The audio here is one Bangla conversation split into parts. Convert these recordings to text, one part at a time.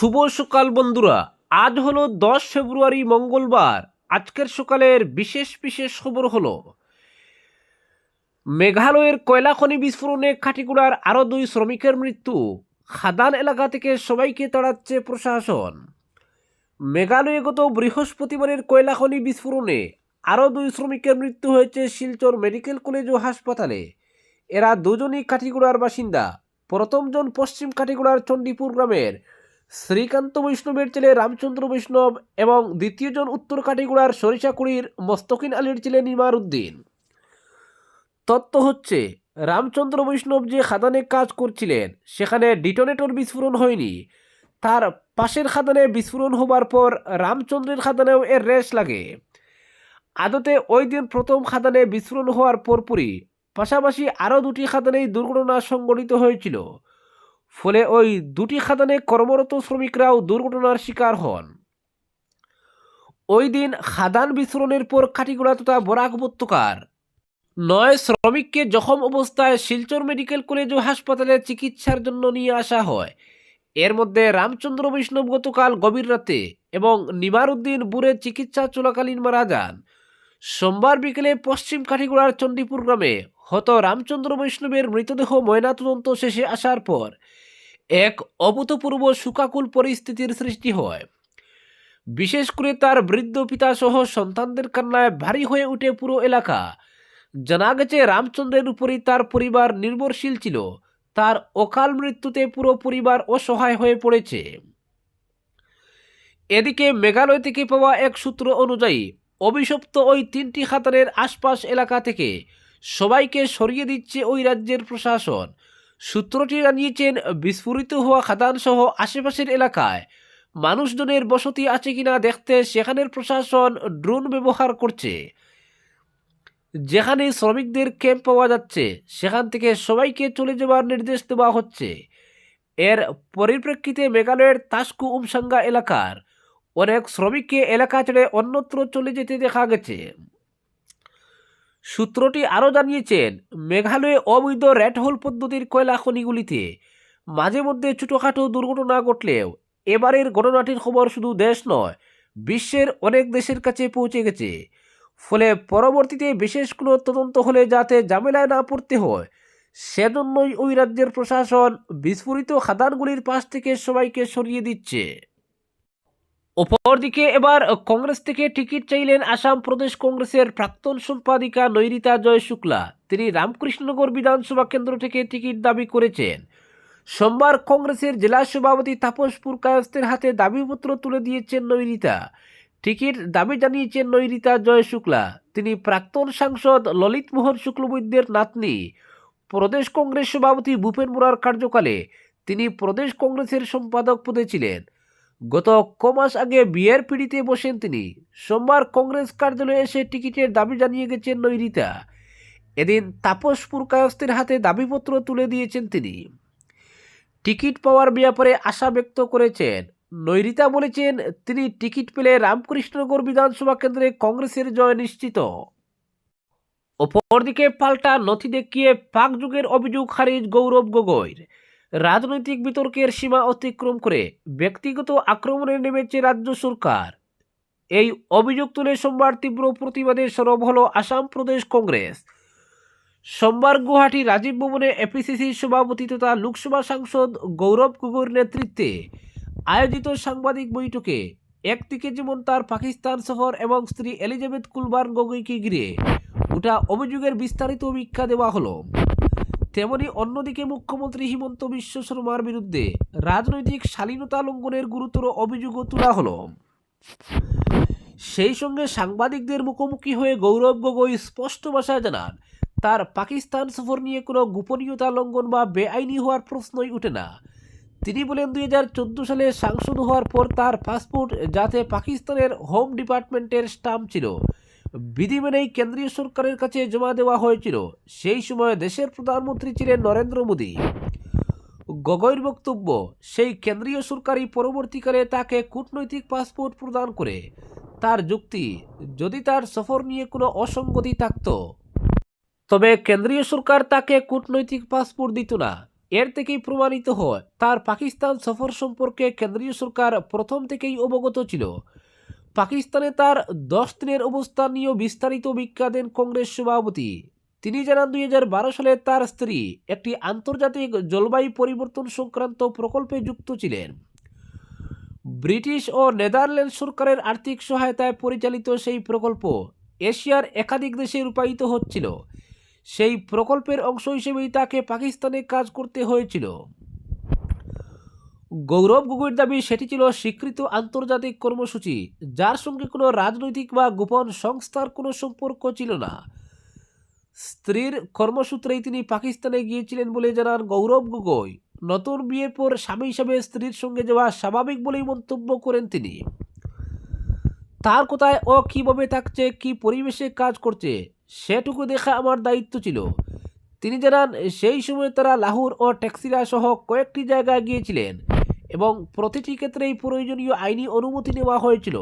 শুভ সকাল বন্ধুরা। আজ হলো 10 ফেব্রুয়ারি মঙ্গলবার। আজকের সকালের বিশেষ বিশেষ খবর হলো মেঘালয়ের কয়লা খনি বিস্ফোরণে খাটিগুড়ার আরও 2 শ্রমিকের মৃত্যু। খাদান এলাকা থেকে সবাইকে তাড়াচ্ছে প্রশাসন। মেঘালয়ে গত বৃহস্পতিবারের কয়লা খনি বিস্ফোরণে আরও 2 শ্রমিকের মৃত্যু হয়েছে শিলচর মেডিকেল কলেজ ও হাসপাতালে। এরা দুজনই কাঠিগুড়ার বাসিন্দা। প্রথমজন পশ্চিম কাঠিগুড়ার চণ্ডীপুর গ্রামের শ্রীকান্ত বৈষ্ণবের ছেলে রামচন্দ্র বৈষ্ণব এবং দ্বিতীয়জন উত্তর কাঠিগুড়ার সরিষাকুড়ির মস্তকিন আলীর ছেলে নিমার উদ্দিন। তথ্য হচ্ছে, রামচন্দ্র বৈষ্ণব যে খাদানে কাজ করছিলেন সেখানে ডিটোনেটর বিস্ফোরণ হয়নি। তার পাশের খাদানে বিস্ফোরণ হবার পর রামচন্দ্রের খাদানেও এর রেশ লাগে। আদতে ওই দিন প্রথম খাদানে বিস্ফোরণ হওয়ার পরপরই পাশাপাশি আরও 2টি খাদানেই দুর্ঘটনা সংঘটিত হয়েছিল। ফলে ওই 2টি খাদানে কর্মরত শ্রমিকরাও দুর্ঘটনার শিকার হন। ওই দিন খাদান বিস্ফোরণের পর কাঠিগুড়া তথা বরাক উপত্যকার 9 শ্রমিককে জখম অবস্থায় শিলচর মেডিকেল কলেজ ও হাসপাতালে চিকিৎসার জন্য নিয়ে আসা হয়। এর মধ্যে রামচন্দ্র বৈষ্ণব গতকাল গভীর রাতে এবং নিমার উদ্দিন বুড়ে চিকিৎসা চলাকালীন মারা যান। সোমবার বিকেলে পশ্চিম কাঠিগুড়ার চণ্ডীপুর গ্রামে হত রামচন্দ্র বৈষ্ণবের মৃতদেহ ময়নাতদন্ত শেষে আসার পর এক অভূতপূর্ব শোকাকুল পরিস্থিতির সৃষ্টি হয়। বিশেষ করে তার বৃদ্ধ পিতা সহ সন্তানদের কান্নায় ভারী হয়ে ওঠে পুরো এলাকা। জানা গেছে, রামচন্দ্রের উপরই তার পরিবার নির্ভরশীল ছিল। তার অকাল মৃত্যুতে পুরো পরিবার অসহায় হয়ে পড়েছে। এদিকে মেঘালয় থেকে পাওয়া এক সূত্র অনুযায়ী অভিশপ্ত ওই 3টি খাদানের আশপাশ এলাকা থেকে সবাইকে সরিয়ে দিচ্ছে ওই রাজ্যের প্রশাসন। সূত্রটি জানিয়েছেন, বিস্ফোরিত হওয়া খাদান সহ আশেপাশের এলাকায় মানুষজনের বসতি আছে কিনা দেখতে সেখানের প্রশাসন ড্রোন ব্যবহার করছে। যেখানে শ্রমিকদের ক্যাম্প পাওয়া যাচ্ছে সেখান থেকে সবাইকে চলে যাওয়ার নির্দেশ দেওয়া হচ্ছে। এর পরিপ্রেক্ষিতে মেঘালয়ের তাসকু উমসাঙ্গা এলাকার অনেক শ্রমিককে এলাকা ছেড়ে অন্যত্র চলে যেতে দেখা গেছে। সূত্রটি আরও জানিয়েছেন, মেঘালয়ে অবৈধ রেড হোল পদ্ধতির কয়লা খনিগুলিতে মাঝে মধ্যে ছোটোখাটো দুর্ঘটনা ঘটলেও এবারের ঘটনাটির খবর শুধু দেশ নয়, বিশ্বের অনেক দেশের কাছে পৌঁছে গেছে। ফলে পরবর্তীতে বিশেষ কোনো তদন্ত হলে যাতে ঝামেলায় না পড়তে হয় সেজন্যই ওই রাজ্যের প্রশাসন বিস্ফোরিত খাদানগুলির পাশ থেকে সবাইকে সরিয়ে দিচ্ছে। অপরদিকে এবার কংগ্রেস থেকে টিকিট চাইলেন আসাম প্রদেশ কংগ্রেসের প্রাক্তন সম্পাদিকা নৈরিতা জয় শুক্লা। তিনি রামকৃষ্ণনগর বিধানসভা কেন্দ্র থেকে টিকিট দাবি করেছেন। সোমবার কংগ্রেসের জেলা সভাপতি তাপস পুরকায়স্থের হাতে দাবিপত্র তুলে দিয়েছেন নৈরিতা। টিকিট দাবি জানিয়েছেন নৈরিতা জয় শুক্লা। তিনি প্রাক্তন সাংসদ ললিত মোহন শুক্লবৈদ্যের নাতনি। প্রদেশ কংগ্রেস সভাপতি ভূপেন বোরার কার্যকালে তিনি প্রদেশ কংগ্রেসের সম্পাদক পদে ছিলেন। গত কমাস আগে বিয়ের পিড়িতে বসেন তিনি। সোমবার কংগ্রেস কার্যালয়ে এসে টিকিটের দাবি জানিয়ে গেছেন নৈরিতা। এদিন তাপস পুরকায়স্থের হাতে দাবিপত্র তুলে দিয়েছেন তিনি। টিকিট পাওয়ার ব্যাপারে আশা ব্যক্ত করেছেন। নৈরিতা বলেছেন, তিনি টিকিট পেলে রামকৃষ্ণনগর বিধানসভা কেন্দ্রে কংগ্রেসের জয় নিশ্চিত। অপরদিকে পাল্টা নথি দেখিয়ে পাক যুগের অভিযোগ খারিজ গৌরব গগৈর। রাজনৈতিক বিতর্কের সীমা অতিক্রম করে ব্যক্তিগত আক্রমণে নেমেছে রাজ্য সরকার। এই অভিযোগ তুলে সোমবার তীব্র প্রতিবাদে সরব হল আসাম প্রদেশ কংগ্রেস। সোমবার গুয়াহাটি রাজীব ভবনে এপিসিসির সভাপতি তথা লোকসভা সাংসদ গৌরব গগৈর নেতৃত্বে আয়োজিত সাংবাদিক বৈঠকে একদিকে যেমন তার পাকিস্তান সফর এবং স্ত্রী এলিজাবেথ কুলবার্ন গগৈকে ঘিরে ওটা অভিযোগের বিস্তারিত ব্যাখ্যা দেওয়া হলো, তেমনি অন্যদিকে মুখ্যমন্ত্রী হিমন্ত বিশ্ব শর্মার বিরুদ্ধে রাজনৈতিক শালীনতা লঙ্ঘনের গুরুতর অভিযোগও তোলা হলো। সেই সঙ্গে সাংবাদিকদের মুখোমুখি হয়ে গৌরব গগৈ স্পষ্ট ভাষায় জানান, তার পাকিস্তান সফর নিয়ে কোনো গোপনীয়তা লঙ্ঘন বা বেআইনি হওয়ার প্রশ্নই ওঠে না। তিনি বলেন, 2014 সালে সাংসদ হওয়ার পর তার পাসপোর্ট যাতে পাকিস্তানের হোম ডিপার্টমেন্টের স্টাম্প ছিল, বিধি মেনেই কেন্দ্রীয় সরকারের কাছে জমা দেওয়া হয়েছিল। সেই সময় দেশের প্রধানমন্ত্রী ছিলেন নরেন্দ্র মোদী। গগৈর বক্তব্য, সেই কেন্দ্রীয় সরকারই পরবর্তীকালে তাকে কূটনৈতিক পাসপোর্ট প্রদান করে। তার যুক্তি, যদি তার সফর নিয়ে কোনো অসঙ্গতি থাকত তবে কেন্দ্রীয় সরকার তাকে কূটনৈতিক পাসপোর্ট দিত না। এর থেকেই প্রমাণিত হয় তার পাকিস্তান সফর সম্পর্কে কেন্দ্রীয় সরকার প্রথম থেকেই অবগত ছিল। পাকিস্তানে তার 10 দিনের অবস্থান নিয়েও বিস্তারিত ব্যাখ্যা দেন কংগ্রেস সভাপতি। তিনি জানান 2012 সালে তার স্ত্রী একটি আন্তর্জাতিক জলবায়ু পরিবর্তন সংক্রান্ত প্রকল্পে যুক্ত ছিলেন। ব্রিটিশ ও নেদারল্যান্ড সরকারের আর্থিক সহায়তায় পরিচালিত সেই প্রকল্প এশিয়ার একাধিক দেশে রূপায়িত হচ্ছিল। সেই প্রকল্পের অংশ হিসেবেই তাকে পাকিস্তানে কাজ করতে হয়েছিল। গৌরব গগৈর দাবি সেটি ছিল স্বীকৃত আন্তর্জাতিক কর্মসূচি, যার সঙ্গে কোনো রাজনৈতিক বা গোপন সংস্থার কোনো সম্পর্ক ছিল না। স্ত্রীর কর্মসূত্রেই তিনি পাকিস্তানে গিয়েছিলেন বলে জানান গৌরব গগৈ। নতুন বিয়ের পর স্বামী হিসাবে স্ত্রীর সঙ্গে যাওয়া স্বাভাবিক বলেই মন্তব্য করেন তিনি। তার কথায় ও কীভাবে থাকছে, কী পরিবেশে কাজ করছে সেটুকু দেখা আমার দায়িত্ব ছিল। তিনি জানান সেই সময় তারা লাহোর ও টেক্সিলা সহ কয়েকটি জায়গায় গিয়েছিলেন এবং প্রতিটি ক্ষেত্রেই প্রয়োজনীয় আইনি অনুমতি নেওয়া হয়েছিল।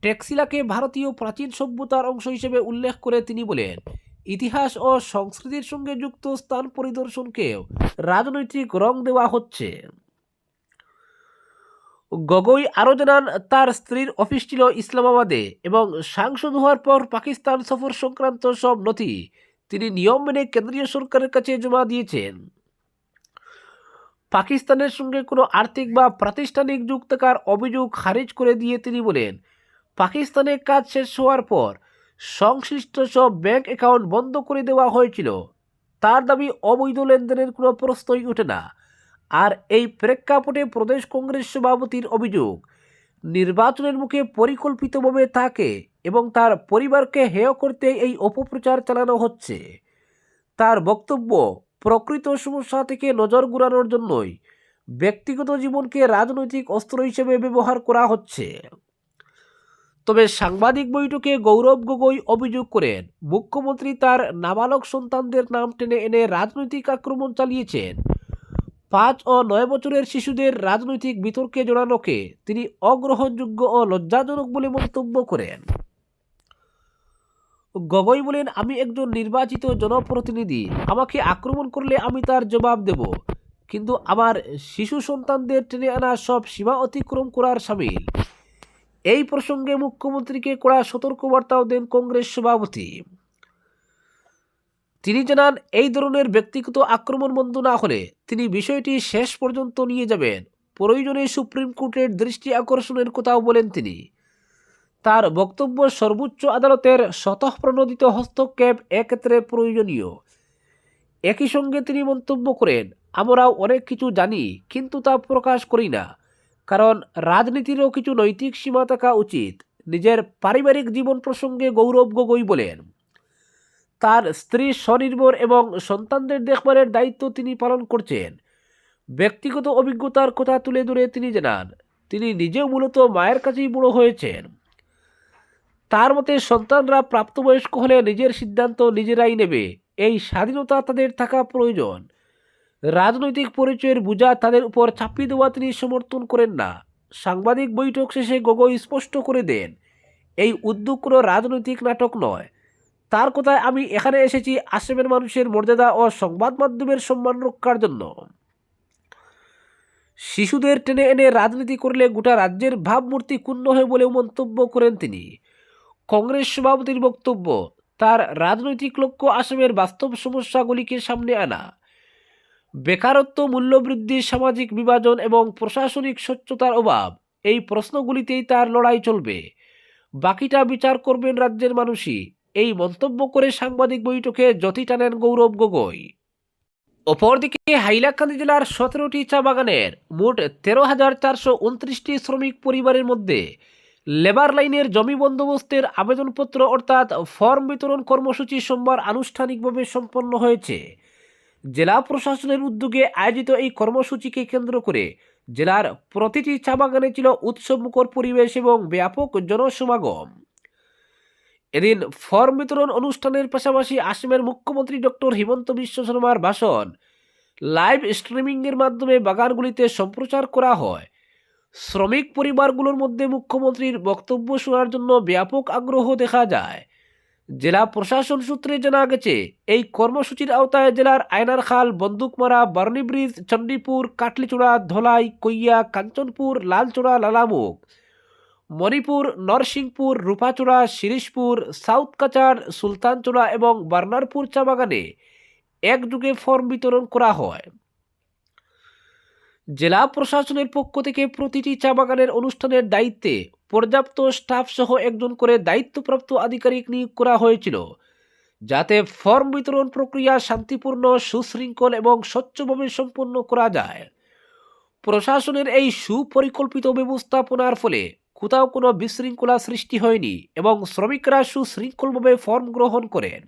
টেক্সিলাকে ভারতীয় প্রাচীন সভ্যতার অংশ হিসেবে উল্লেখ করে তিনি বলেন, ইতিহাস ও সংস্কৃতির সঙ্গে যুক্ত স্থান পরিদর্শনকেও রাজনৈতিক রং দেওয়া হচ্ছে। গগৈ আরও জানান তার স্ত্রীর অফিস ছিল ইসলামাবাদে এবং সাংসদ হওয়ার পর পাকিস্তান সফর সংক্রান্ত সব নথি তিনি নিয়ম মেনে কেন্দ্রীয় সরকারের কাছে জমা দিয়েছেন। পাকিস্তানের সঙ্গে কোনো আর্থিক বা প্রাতিষ্ঠানিক যোগ থাকার অভিযোগ খারিজ করে দিয়ে তিনি বলেন, পাকিস্তানে কাজ শেষ হওয়ার পর সংশ্লিষ্ট সব ব্যাংক অ্যাকাউন্ট বন্ধ করে দেওয়া হয়েছিল। তার দাবি অবৈধ লেনদেনের কোনো প্রশ্নই ওঠে না। আর এই প্রেক্ষাপটে প্রদেশ কংগ্রেস সভাপতির অভিযোগ, নির্বাচনের মুখে পরিকল্পিতভাবে তাকে এবং তার পরিবারকে হেয় করতে এই অপপ্রচার চালানো হচ্ছে। তার বক্তব্য, প্রকৃত সমস্যা থেকে নজর ঘুরানোর জন্যই ব্যক্তিগত জীবনকে রাজনৈতিক অস্ত্র হিসেবে ব্যবহার করা হচ্ছে। তবে সাংবাদিক বৈঠকে গৌরব গগৈ অভিযোগ করেন, মুখ্যমন্ত্রী তার নাবালক সন্তানদের নাম টেনে এনে রাজনৈতিক আক্রমণ চালিয়েছেন। 5 ও 9 বছরের শিশুদের রাজনৈতিক বিতর্কে জড়ানোকে তিনি অগ্রহণযোগ্য ও লজ্জাজনক বলে মন্তব্য করেন। গগৈ বলেন, আমি একজন নির্বাচিত জনপ্রতিনিধি, আমাকে আক্রমণ করলে আমি তার জবাব দেব, কিন্তু আমার শিশু সন্তানদের টেনে আনা সব সীমা অতিক্রম করার সামিল। এই প্রসঙ্গে মুখ্যমন্ত্রীকে কড়া সতর্কবার্তাও দেন কংগ্রেস সভাপতি। তিনি জানান, এই ধরনের ব্যক্তিগত আক্রমণ বন্ধ না হলে তিনি বিষয়টি শেষ পর্যন্ত নিয়ে যাবেন। প্রয়োজনে সুপ্রিম কোর্টের দৃষ্টি আকর্ষণের কথাও বলেন তিনি। তার বক্তব্য, সর্বোচ্চ আদালতের স্বতঃপ্রণোদিত হস্তক্ষেপ এক্ষেত্রে প্রয়োজনীয়। একই সঙ্গে তিনি মন্তব্য করেন, আমরাও অনেক কিছু জানি কিন্তু তা প্রকাশ করি না, কারণ রাজনীতিরও কিছু নৈতিক সীমা থাকা উচিত। নিজের পারিবারিক জীবন প্রসঙ্গে গৌরব গগৈ বলেন, তার স্ত্রী স্বনির্ভর এবং সন্তানদের দেখভালের দায়িত্ব তিনি পালন করছেন। ব্যক্তিগত অভিজ্ঞতার কথা তুলে ধরে তিনি জানান, তিনি নিজেও মূলত মায়ের কাছেই বড় হয়েছেন। তার মতে সন্তানরা প্রাপ্তবয়স্ক হলে নিজের সিদ্ধান্ত নিজেরাই নেবে, এই স্বাধীনতা তাদের থাকা প্রয়োজন। রাজনৈতিক পরিচয়ের বোঝা তাদের উপর চাপিয়ে দেওয়া তিনি সমর্থন করেন না। সাংবাদিক বৈঠক শেষে গগৈ স্পষ্ট করে দেন, এই উদ্যোগ কোনো রাজনৈতিক নাটক নয়। তার কথায়, আমি এখানে এসেছি আসামের মানুষের মর্যাদা ও সংবাদ মাধ্যমের সম্মান রক্ষার জন্য। শিশুদের টেনে এনে রাজনীতি করলে গোটা রাজ্যের ভাবমূর্তি ক্ষুণ্ণ হয় বলেও মন্তব্য করেন তিনি। কংগ্রেস সভাপতির বক্তব্য, তার রাজনৈতিক লক্ষ্য আসামের বাস্তব সমস্যাগুলিকে সামনে আনা। বেকারত্ব, মূল্যবৃদ্ধি, সামাজিক বিভাজন এবং প্রশাসনিক স্বচ্ছতার অভাব, এই প্রশ্নগুলিতেই তার লড়াই চলবে। বাকিটা বিচার করবেন রাজ্যের মানুষই, এই মন্তব্য করে সাংবাদিক বৈঠকে জ্যোতি টানেন গৌরব গগৈ। অপরদিকে হাইলাকান্দি জেলার 17টি চা বাগানের মোট 13,429টি শ্রমিক পরিবারের মধ্যে লেবার লাইনের জমি বন্দোবস্তের আবেদনপত্র অর্থাৎ ফর্ম বিতরণ কর্মসূচি সোমবার আনুষ্ঠানিকভাবে সম্পন্ন হয়েছে। জেলা প্রশাসনের উদ্যোগে আয়োজিত এই কর্মসূচিকে কেন্দ্র করে জেলার প্রতিটি চা বাগানে ছিল উৎসবমুখর পরিবেশ এবং ব্যাপক জনসমাগম। এদিন ফর্ম বিতরণ অনুষ্ঠানের পাশাপাশি আসামের মুখ্যমন্ত্রী ডক্টর হিমন্ত বিশ্ব শর্মার ভাষণ লাইভ স্ট্রিমিংয়ের মাধ্যমে বাগানগুলিতে সম্প্রচার করা হয়। শ্রমিক পরিবারগুলোর মধ্যে মুখ্যমন্ত্রীর বক্তব্য শোনার জন্য ব্যাপক আগ্রহ দেখা যায়। জেলা প্রশাসন সূত্রে জানা গেছে, এই কর্মসূচির আওতায় জেলার আয়নারখাল, বন্দুকমারা, বারনি ব্রিজ, চণ্ডীপুর, কাটলিচূড়া, ধলাই, কইয়া, কাঞ্চনপুর, লালচূড়া, লালামুখ, মণিপুর, নরসিংপুর, রূপাচূড়া, শিরিশপুর, সাউথ কাচার, সুলতানচূড়া এবং বার্নারপুর চা বাগানে একযোগে ফর্ম বিতরণ করা হয়। জেলা প্রশাসনের পক্ষ থেকে প্রতিটি চা বাগানের অনুষ্ঠানের দায়িত্বে পর্যাপ্ত স্টাফ সহ একজন করে দায়িত্বপ্রাপ্ত আধিকারিক নিয়োগ করা হয়েছিল, যাতে ফর্ম বিতরণ প্রক্রিয়া শান্তিপূর্ণ, সুশৃঙ্খল এবং স্বচ্ছভাবে সম্পন্ন করা যায়। প্রশাসনের এই সুপরিকল্পিত ব্যবস্থাপনার ফলে কোথাও কোনো বিশৃঙ্খলা সৃষ্টি হয়নি এবং শ্রমিকরা সুশৃঙ্খলভাবে ফর্ম গ্রহণ করেন।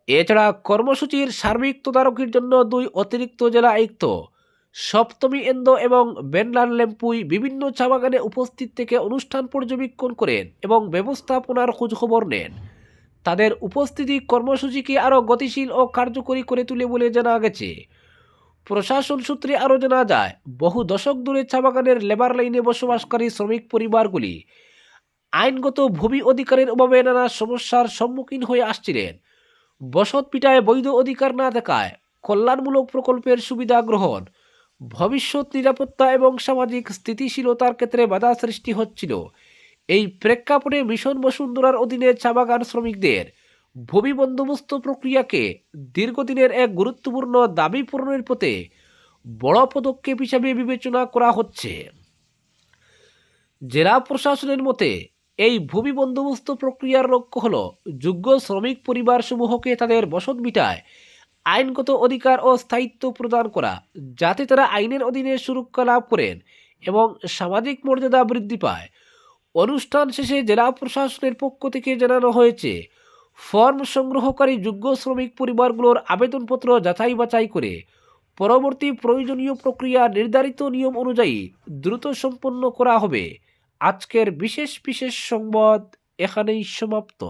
এছাড়া কর্মসূচির সার্বিক তদারকির জন্য 2 অতিরিক্ত জেলা আয়ুক্ত সপ্তমী এন্দ এবং বেনলান লেম্পুই বিভিন্ন চা বাগানে উপস্থিত থেকে অনুষ্ঠান পর্যবেক্ষণ করেন এবং ব্যবস্থাপনার খোঁজখবর নেন। তাদের উপস্থিতি কর্মসূচিকে আরও গতিশীল ও কার্যকরী করে তুলে বলে জানা গেছে। প্রশাসন সূত্রে আরও জানা যায়, বহু দশক ধরে চা বাগানের লেবার লাইনে বসবাসকারী শ্রমিক পরিবারগুলি আইনগত ভূমি অধিকারের অভাবে নানা সমস্যার সম্মুখীন হয়ে আসছিলেন। বসত পিটায় বৈধ অধিকার না থাকায় কল্যাণমূলক প্রকল্পের সুবিধা গ্রহণ, ভবিষ্যৎ নিরাপত্তা এবং সামাজিক স্থিতিশীলতার ক্ষেত্রে বাধা সৃষ্টি হচ্ছিল। এই প্রেক্ষাপটে মিশন বসুন্ধরার অধীনে চা বাগান শ্রমিকদের ভূমি বন্দোবস্ত প্রক্রিয়াকে দীর্ঘদিনের এক গুরুত্বপূর্ণ দাবি পূরণের পথে বড় পদক্ষেপ হিসাবে বিবেচনা করা হচ্ছে। জেলা প্রশাসনের মতে, এই ভূমি বন্দোবস্ত প্রক্রিয়ার লক্ষ্য হল যোগ্য শ্রমিক পরিবারসমূহকে তাদের বসতভিটায় আইনগত অধিকার ও স্থায়িত্ব প্রদান করা, যাতে তারা আইনের অধীনে সুরক্ষা লাভ করেন এবং সামাজিক মর্যাদা বৃদ্ধি পায়। অনুষ্ঠান শেষে জেলা প্রশাসনের পক্ষ থেকে জানানো হয়েছে, ফর্ম সংগ্রহকারী যোগ্য শ্রমিক পরিবারগুলোর আবেদনপত্র যাচাই বাছাই করে পরবর্তী প্রয়োজনীয় প্রক্রিয়া নির্ধারিত নিয়ম অনুযায়ী দ্রুত সম্পন্ন করা হবে। আজকের বিশেষ সংবাদ এখানেই সমাপ্ত।